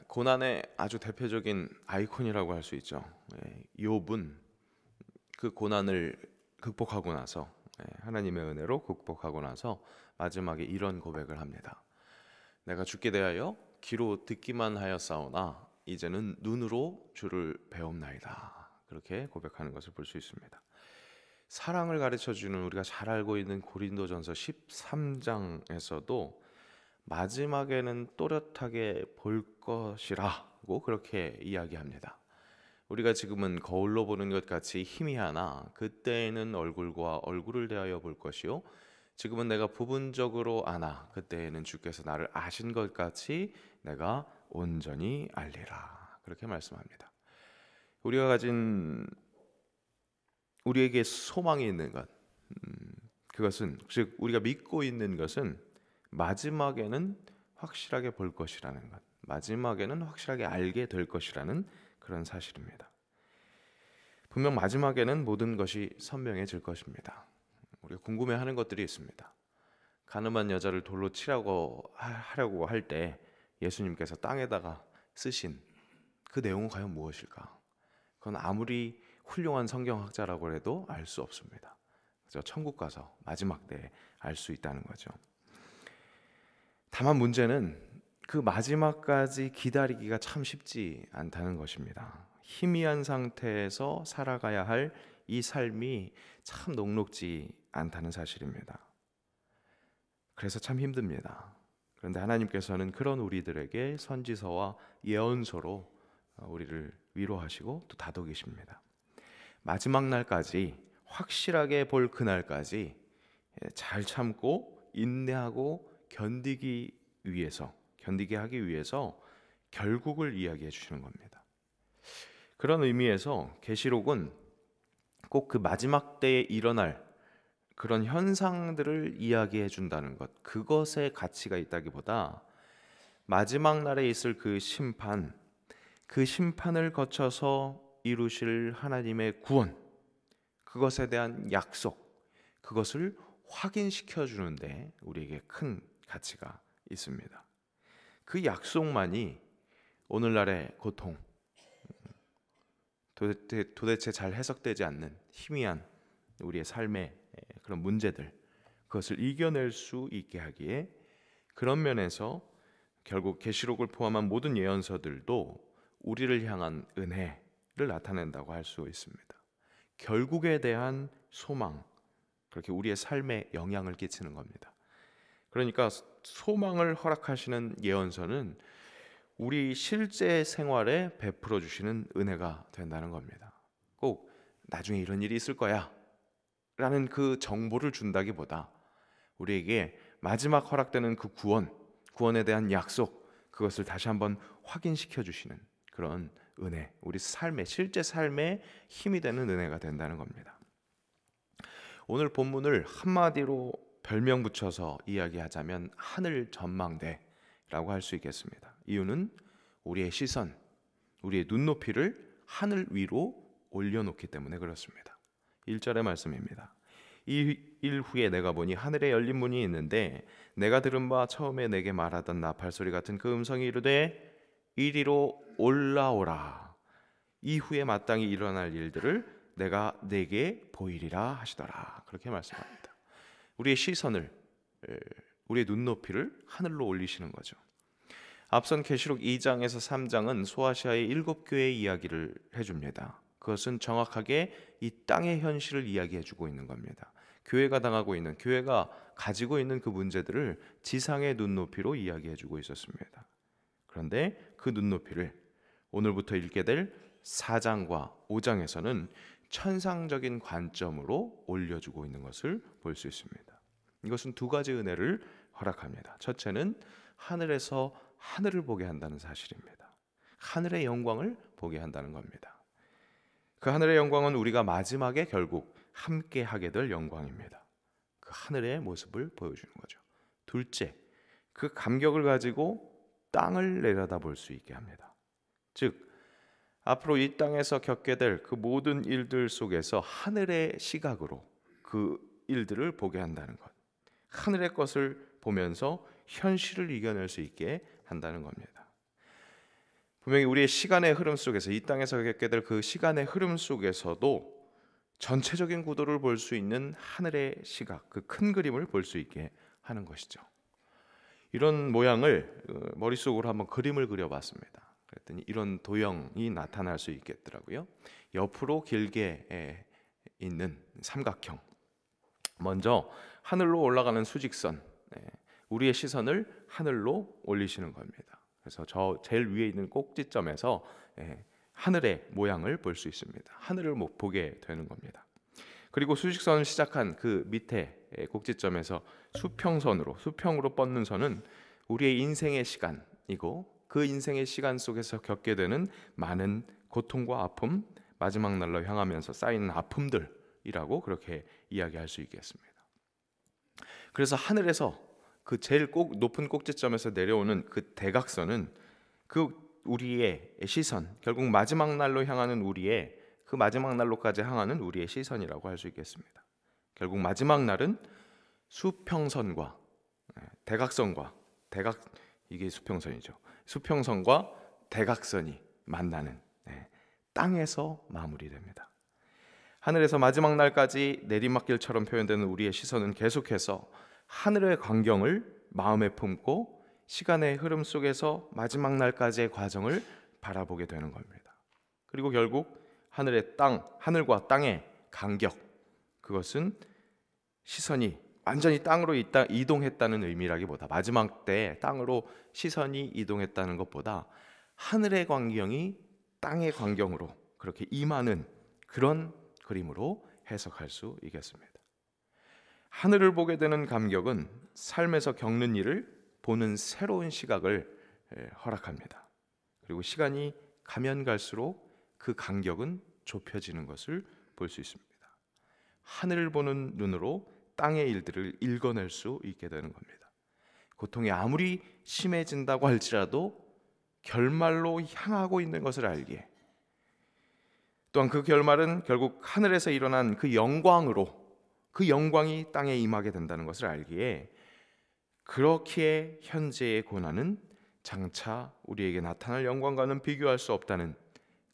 고난의 아주 대표적인 아이콘이라고 할 수 있죠. 욥은 그 고난을 극복하고 나서 하나님의 은혜로 극복하고 나서 마지막에 이런 고백을 합니다. 내가 죽게 대하여 귀로 듣기만 하였사오나 이제는 눈으로 주를 배움나이다. 그렇게 고백하는 것을 볼 수 있습니다. 사랑을 가르쳐주는 우리가 잘 알고 있는 고린도전서 13장에서도 마지막에는 또렷하게 볼 것이라고 그렇게 이야기합니다. 우리가 지금은 거울로 보는 것 같이 희미하나 그때에는 얼굴과 얼굴을 대하여 볼 것이요 지금은 내가 부분적으로 아나 그때에는 주께서 나를 아신 것 같이 내가 온전히 알리라. 그렇게 말씀합니다. 우리가 가진 우리에게 소망이 있는 것, 그것은 즉 우리가 믿고 있는 것은 마지막에는 확실하게 볼 것이라는 것, 마지막에는 확실하게 알게 될 것이라는 그런 사실입니다. 분명 마지막에는 모든 것이 선명해질 것입니다. 우리가 궁금해하는 것들이 있습니다. 가늠한 여자를 돌로 치라고 하려고 할 때 예수님께서 땅에다가 쓰신 그 내용은 과연 무엇일까? 그건 아무리 훌륭한 성경학자라고 해도 알 수 없습니다. 그래서 천국 가서 마지막 때에 알 수 있다는 거죠. 다만 문제는 그 마지막까지 기다리기가 참 쉽지 않다는 것입니다. 희미한 상태에서 살아가야 할 이 삶이 참 녹록지 않다는 사실입니다. 그래서 참 힘듭니다. 그런데 하나님께서는 그런 우리들에게 선지서와 예언서로 우리를 위로하시고 또 다독이십니다. 마지막 날까지 확실하게 볼 그날까지 잘 참고 인내하고 견디게 하기 위해서 결국을 이야기해 주시는 겁니다. 그런 의미에서 계시록은 꼭 그 마지막 때에 일어날 그런 현상들을 이야기해 준다는 것, 그것에 가치가 있다기보다 마지막 날에 있을 그 심판을 거쳐서 이루실 하나님의 구원, 그것에 대한 약속, 그것을 확인시켜 주는데 우리에게 큰 가치가 있습니다. 그 약속만이 오늘날의 고통, 도대체 잘 해석되지 않는 희미한 우리의 삶의 그런 문제들, 그것을 이겨낼 수 있게 하기에 그런 면에서 결국 계시록을 포함한 모든 예언서들도 우리를 향한 은혜를 나타낸다고 할 수 있습니다. 결국에 대한 소망, 그렇게 우리의 삶에 영향을 끼치는 겁니다. 그러니까 소망을 허락하시는 예언서는 우리 실제 생활에 베풀어 주시는 은혜가 된다는 겁니다. 꼭 나중에 이런 일이 있을 거야 라는 그 정보를 준다기보다 우리에게 마지막 허락되는 그 구원에 대한 약속, 그것을 다시 한번 확인시켜 주시는 그런 은혜, 우리 실제 삶에 힘이 되는 은혜가 된다는 겁니다. 오늘 본문을 한마디로 별명 붙여서 이야기하자면 하늘 전망대라고 할 수 있겠습니다. 이유는 우리의 시선, 우리의 눈높이를 하늘 위로 올려놓기 때문에 그렇습니다. 1절의 말씀입니다. 이 일 후에 내가 보니 하늘에 열린 문이 있는데 내가 들은 바 처음에 내게 말하던 나팔 소리 같은 그 음성이 이르되 이리로 올라오라. 이후에 마땅히 일어날 일들을 내가 내게 보이리라 하시더라. 그렇게 말씀합니다. 우리의 시선을, 우리의 눈높이를 하늘로 올리시는 거죠. 앞선 계시록 2장에서 3장은 소아시아의 7교회의 이야기를 해줍니다. 그것은 정확하게 이 땅의 현실을 이야기해주고 있는 겁니다. 교회가 당하고 있는, 교회가 가지고 있는 그 문제들을 지상의 눈높이로 이야기해주고 있었습니다. 그런데 그 눈높이를 오늘부터 읽게 될 4장과 5장에서는 천상적인 관점으로 올려주고 있는 것을 볼 수 있습니다. 이것은 두 가지 은혜를 허락합니다. 첫째는 하늘에서 하늘을 보게 한다는 사실입니다. 하늘의 영광을 보게 한다는 겁니다. 그 하늘의 영광은 우리가 마지막에 결국 함께 하게 될 영광입니다. 그 하늘의 모습을 보여주는 거죠. 둘째, 그 감격을 가지고 땅을 내려다볼 수 있게 합니다. 즉, 앞으로 이 땅에서 겪게 될 그 모든 일들 속에서 하늘의 시각으로 그 일들을 보게 한다는 것, 하늘의 것을 보면서 현실을 이겨낼 수 있게 한다는 겁니다. 분명히 우리의 시간의 흐름 속에서, 이 땅에서 겪게 될 그 시간의 흐름 속에서도 전체적인 구도를 볼 수 있는 하늘의 시각, 그 큰 그림을 볼 수 있게 하는 것이죠. 이런 모양을 머릿속으로 한번 그림을 그려봤습니다. 그랬더니 이런 도형이 나타날 수 있겠더라고요. 옆으로 길게 있는 삼각형, 먼저 하늘로 올라가는 수직선, 우리의 시선을 하늘로 올리시는 겁니다. 그래서 저 제일 위에 있는 꼭지점에서 하늘의 모양을 볼 수 있습니다. 하늘을 보게 되는 겁니다. 그리고 수직선을 시작한 그 밑에 꼭지점에서 수평으로 뻗는 선은 우리의 인생의 시간이고, 그 인생의 시간 속에서 겪게 되는 많은 고통과 아픔, 마지막 날로 향하면서 쌓이는 아픔들이라고 그렇게 이야기할 수 있겠습니다. 그래서 하늘에서 그 제일 높은 꼭지점에서 내려오는 그 대각선은 그 우리의 시선, 결국 마지막 날로 향하는 우리의, 그 마지막 날로까지 향하는 우리의 시선이라고 할 수 있겠습니다. 결국 마지막 날은 수평선과 대각선과 이게 수평선이죠. 수평선과 대각선이 만나는 땅에서 마무리됩니다. 하늘에서 마지막 날까지 내리막길처럼 표현되는 우리의 시선은 계속해서 하늘의 광경을 마음에 품고 시간의 흐름 속에서 마지막 날까지의 과정을 바라보게 되는 겁니다. 그리고 결국 하늘과 땅의 간격, 그것은 시선이 완전히 땅으로 이동했다는 의미라기보다, 마지막 때에 땅으로 시선이 이동했다는 것보다 하늘의 광경이 땅의 광경으로 그렇게 임하는 그런 그림으로 해석할 수 있겠습니다. 하늘을 보게 되는 감격은 삶에서 겪는 일을 보는 새로운 시각을 허락합니다. 그리고 시간이 가면 갈수록 그 간격은 좁혀지는 것을 볼 수 있습니다. 하늘을 보는 눈으로 땅의 일들을 읽어낼 수 있게 되는 겁니다. 고통이 아무리 심해진다고 할지라도 결말로 향하고 있는 것을 알기에, 또한 그 결말은 결국 하늘에서 일어난 그 영광이 땅에 임하게 된다는 것을 알기에, 그렇기에 현재의 고난은 장차 우리에게 나타날 영광과는 비교할 수 없다는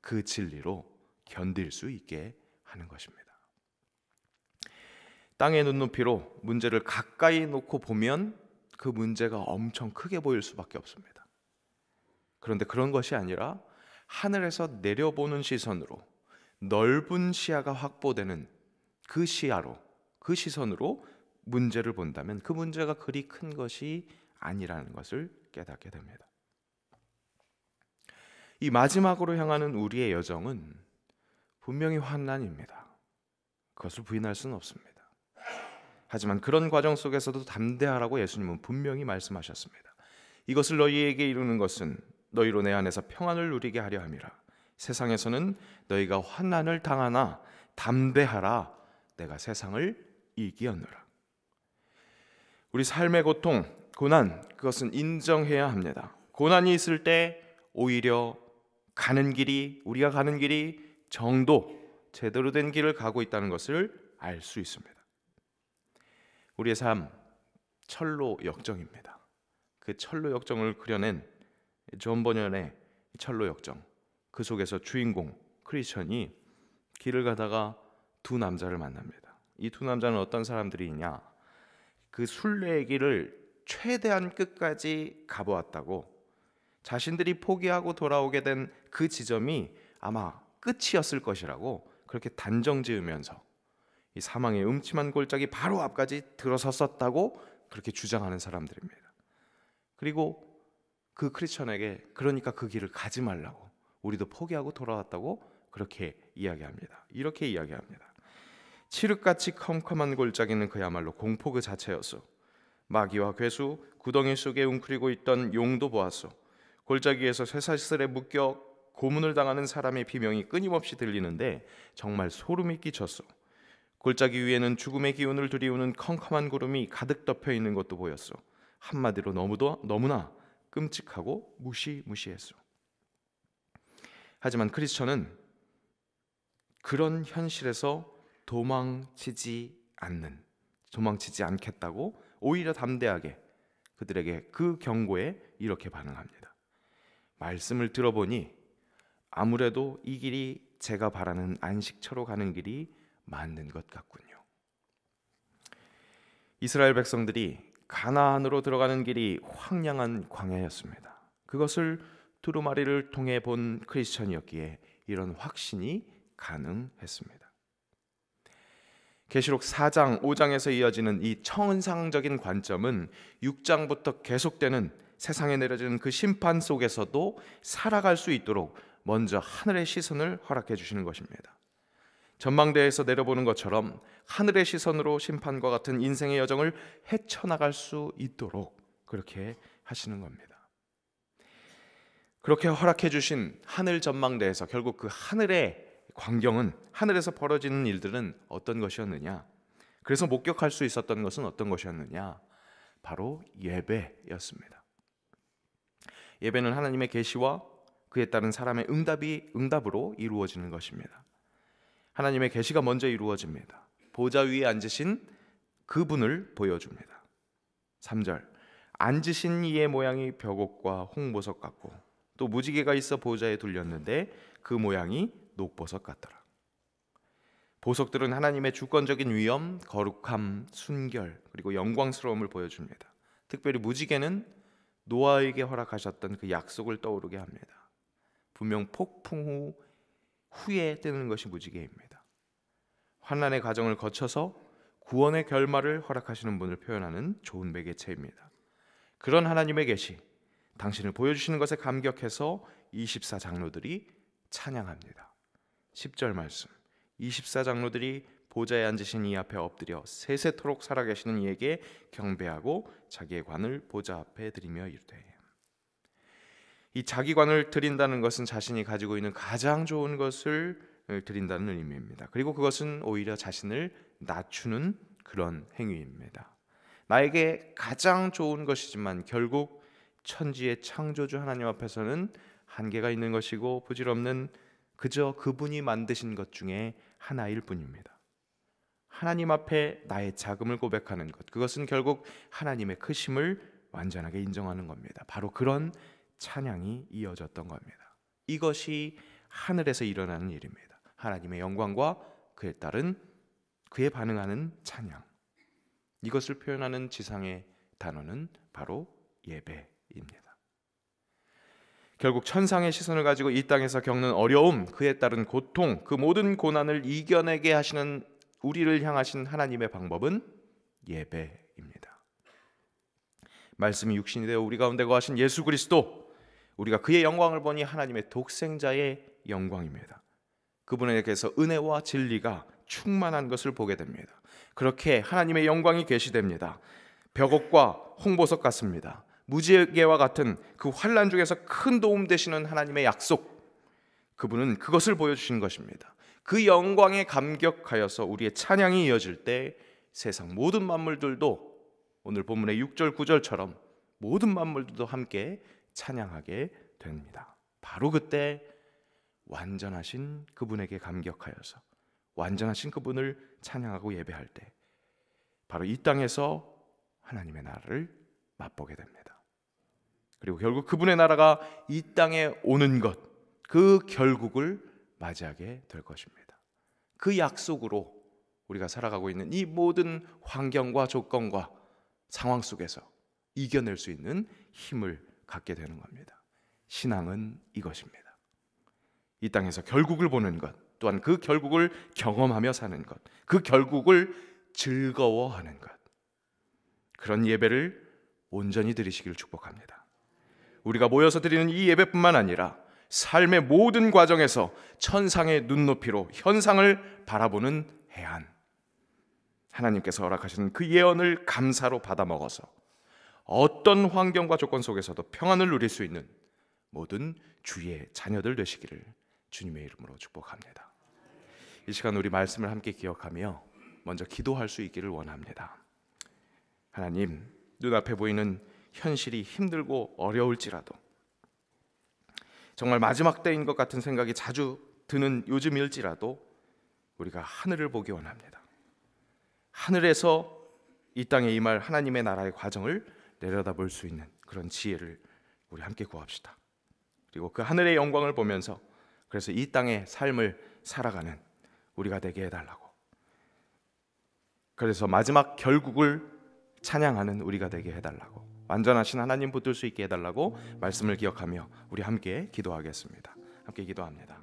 그 진리로 견딜 수 있게 하는 것입니다. 땅의 눈높이로 문제를 가까이 놓고 보면 그 문제가 엄청 크게 보일 수밖에 없습니다. 그런데 그런 것이 아니라 하늘에서 내려보는 시선으로, 넓은 시야가 확보되는 그 시선으로 문제를 본다면 그 문제가 그리 큰 것이 아니라는 것을 깨닫게 됩니다. 이 마지막으로 향하는 우리의 여정은 분명히 환난입니다. 그것을 부인할 수는 없습니다. 하지만 그런 과정 속에서도 담대하라고 예수님은 분명히 말씀하셨습니다. 이것을 너희에게 이루는 것은 너희로 내 안에서 평안을 누리게 하려 함이라. 세상에서는 너희가 환난을 당하나 담대하라. 내가 세상을 이기었노라. 우리 삶의 고통, 고난, 그것은 인정해야 합니다. 고난이 있을 때 오히려 우리가 가는 길이 제대로 된 길을 가고 있다는 것을 알 수 있습니다. 우리의 삶, 철로 역정입니다. 그 철로 역정을 그려낸 존 버년의 철로 역정, 그 속에서 주인공 크리스천이 길을 가다가 두 남자를 만납니다. 이 두 남자는 어떤 사람들이냐? 그 순례의 길을 최대한 끝까지 가보았다고, 자신들이 포기하고 돌아오게 된 그 지점이 아마 끝이었을 것이라고 그렇게 단정지으면서 이 사망의 음침한 골짜기 바로 앞까지 들어섰었다고 그렇게 주장하는 사람들입니다. 그리고 그 크리스천에게 그러니까 그 길을 가지 말라고, 우리도 포기하고 돌아왔다고 그렇게 이야기합니다. 이렇게 이야기합니다. 칠흑같이 컴컴한 골짜기는 그야말로 공포 그 자체였소. 마귀와 괴수, 구덩이 속에 웅크리고 있던 용도 보았소. 골짜기에서 쇠사슬에 묶여 고문을 당하는 사람의 비명이 끊임없이 들리는데 정말 소름이 끼쳤소. 골짜기 위에는 죽음의 기운을 들이우는 컴컴한 구름이 가득 덮여 있는 것도 보였소. 한마디로 너무나 끔찍하고 무시무시했소. 하지만 크리스천은 그런 현실에서 도망치지 않겠다고 오히려 담대하게 그들에게 그 경고에 이렇게 반응합니다. 말씀을 들어보니 아무래도 이 길이 제가 바라는 안식처로 가는 길이 맞는 것 같군요. 이스라엘 백성들이 가나안으로 들어가는 길이 황량한 광야였습니다. 그것을 두루마리를 통해 본 크리스천이었기에 이런 확신이 가능했습니다. 계시록 4장, 5장에서 이어지는 이 천상적인 관점은 6장부터 계속되는 세상에 내려지는 그 심판 속에서도 살아갈 수 있도록 먼저 하늘의 시선을 허락해 주시는 것입니다. 전망대에서 내려보는 것처럼 하늘의 시선으로 심판과 같은 인생의 여정을 헤쳐나갈 수 있도록 그렇게 하시는 겁니다. 그렇게 허락해 주신 하늘 전망대에서 결국 그 하늘의 광경은, 하늘에서 벌어지는 일들은 어떤 것이었느냐? 그래서 목격할 수 있었던 것은 어떤 것이었느냐? 바로 예배였습니다. 예배는 하나님의 계시와 그에 따른 사람의 응답으로 이루어지는 것입니다. 하나님의 계시가 먼저 이루어집니다. 보좌 위에 앉으신 그분을 보여줍니다. 3절, 앉으신 이의 모양이 벽옥과 홍보석 같고 또 무지개가 있어 보좌에 둘렸는데 그 모양이 녹보석 같더라. 보석들은 하나님의 주권적인 위엄, 거룩함, 순결 그리고 영광스러움을 보여줍니다. 특별히 무지개는 노아에게 허락하셨던 그 약속을 떠오르게 합니다. 분명 폭풍 후에 뜨는 것이 무지개입니다. 환난의 과정을 거쳐서 구원의 결말을 허락하시는 분을 표현하는 좋은 매개체입니다. 그런 하나님의 계시, 당신을 보여주시는 것에 감격해서 24장로들이 찬양합니다. 10절 말씀, 24장로들이 보좌에 앉으신 이 앞에 엎드려 세세토록 살아계시는 이에게 경배하고 자기의 관을 보좌 앞에 드리며 이르되. 이 자기 관을 드린다는 것은 자신이 가지고 있는 가장 좋은 것을 드린다는 의미입니다. 그리고 그것은 오히려 자신을 낮추는 그런 행위입니다. 나에게 가장 좋은 것이지만 결국 천지의 창조주 하나님 앞에서는 한계가 있는 것이고 부질없는 그저 그분이 만드신 것 중에 하나일 뿐입니다. 하나님 앞에 나의 작음을 고백하는 것, 그것은 결국 하나님의 크심을 완전하게 인정하는 겁니다. 바로 그런 찬양이 이어졌던 겁니다. 이것이 하늘에서 일어나는 일입니다. 하나님의 영광과 그에 따른 그에 반응하는 찬양, 이것을 표현하는 지상의 단어는 바로 예배입니다. 결국 천상의 시선을 가지고 이 땅에서 겪는 어려움, 그에 따른 고통, 그 모든 고난을 이겨내게 하시는 우리를 향하신 하나님의 방법은 예배입니다. 말씀이 육신이 되어 우리 가운데 거하신 예수 그리스도, 우리가 그의 영광을 보니 하나님의 독생자의 영광입니다. 그분에게서 은혜와 진리가 충만한 것을 보게 됩니다. 그렇게 하나님의 영광이 계시됩니다. 벽옥과 홍보석 같습니다. 무지개와 같은 그 환난 중에서 큰 도움 되시는 하나님의 약속, 그분은 그것을 보여주신 것입니다. 그 영광에 감격하여서 우리의 찬양이 이어질 때 세상 모든 만물들도 오늘 본문의 6절 9절처럼 모든 만물들도 함께 찬양하게 됩니다. 바로 그때 완전하신 그분에게 감격하여서 완전하신 그분을 찬양하고 예배할 때 바로 이 땅에서 하나님의 나라를 맛보게 됩니다. 그리고 결국 그분의 나라가 이 땅에 오는 것, 그 결국을 맞이하게 될 것입니다. 그 약속으로 우리가 살아가고 있는 이 모든 환경과 조건과 상황 속에서 이겨낼 수 있는 힘을 갖게 되는 겁니다. 신앙은 이것입니다. 이 땅에서 결국을 보는 것, 또한 그 결국을 경험하며 사는 것, 그 결국을 즐거워하는 것, 그런 예배를 온전히 드리시기를 축복합니다. 우리가 모여서 드리는 이 예배뿐만 아니라 삶의 모든 과정에서 천상의 눈높이로 현상을 바라보는 해안, 하나님께서 허락하시는 그 예언을 감사로 받아 먹어서 어떤 환경과 조건 속에서도 평안을 누릴 수 있는 모든 주의 자녀들 되시기를 주님의 이름으로 축복합니다. 이 시간 우리 말씀을 함께 기억하며 먼저 기도할 수 있기를 원합니다. 하나님, 눈앞에 보이는 현실이 힘들고 어려울지라도, 정말 마지막 때인 것 같은 생각이 자주 드는 요즘일지라도 우리가 하늘을 보기 원합니다. 하늘에서 이 땅에 임할 하나님의 나라의 과정을 내려다볼 수 있는 그런 지혜를 우리 함께 구합시다. 그리고 그 하늘의 영광을 보면서 그래서 이 땅의 삶을 살아가는 우리가 되게 해달라고. 그래서 마지막 결국을 찬양하는 우리가 되게 해달라고, 완전하신 하나님 붙들 수 있게 해달라고 말씀을 기억하며 우리 함께 기도하겠습니다. 함께 기도합니다.